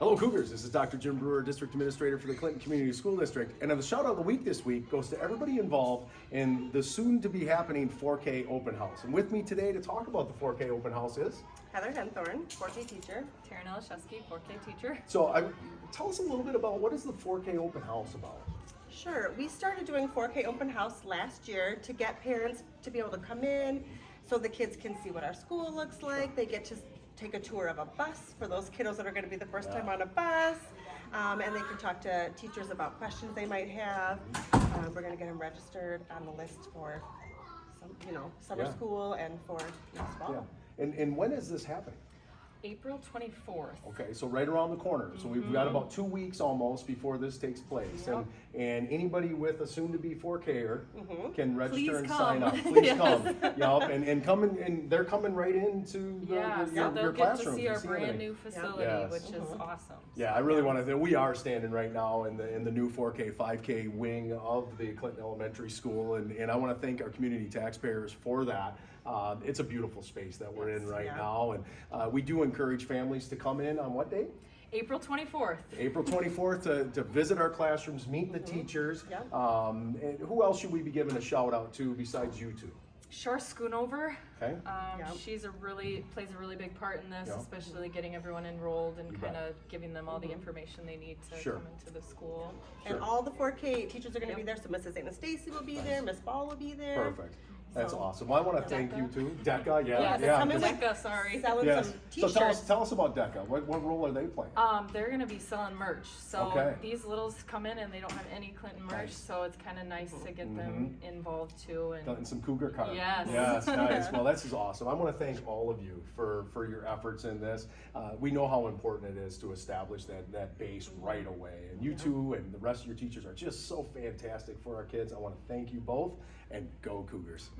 Hello Cougars, this is Dr. Jim Brewer, District Administrator for the Clinton Community School District, and the shout out of the week this week goes to everybody involved in the soon to be happening 4K open house. And with me today to talk about the 4K open house is Heather Henthorn, 4K teacher. Taryn Olszewski, 4K teacher. tell us a little bit about what is the 4K open house about? Sure, we started doing 4K open house last year to get parents to be able to come in so the kids can see what our school looks like. They get to take a tour of a bus for those kiddos that are going to be the first time on a bus, and they can talk to teachers about questions they might have. We're going to get them registered on the list for summer Yeah. school and for next fall. Yeah. And when is this happening? April 24th. Okay, so right around the corner. So we've got about 2 weeks almost before this takes place. Yep. And anybody with a soon-to-be 4K-er can register Please and come. sign up. Please Yes. come. Yep, and come in, and they're coming right into Yeah, so your they'll get to classrooms see and our see brand everything. new facility, Yes. which is awesome. Yeah, I really want to. We are standing right now in the new 4K, 5K wing of the Clinton Elementary School, and I want to thank our community taxpayers for that. It's a beautiful space that we're in right yeah. now, and we do encourage families to come in on what day? April 24th. April 24th to visit our classrooms, meet the teachers. Yeah. And who else should we be giving a shout out to besides you two? Shar Schoonover. Okay. Yeah. She's plays a really big part in this, Yeah. especially getting everyone enrolled and You kind bet. of giving them all the information they need to Sure. come into the school. Sure. And all the 4K teachers are going to be Yep. there. So Mrs. Anastasia will be there, Miss Ball will be there. Perfect. That's So- awesome. Well, I want to thank Decca. you too. DECA, yeah. Yes, yeah. come in with- Decca, sorry. Selling Yes. some So t-shirts. tell us about DECA. What role are they playing? They're gonna be selling merch. So Okay. these littles come in and they don't have any Clinton merch, Nice. so it's kind of nice to get them involved too. And some Cougar cards. Yes. Yes, nice. Well, this is awesome. I want to thank all of you for your efforts in this. We know how important it is to establish that base right away. And you two and the rest of your teachers are just so fantastic for our kids. I want to thank you both, and go Cougars.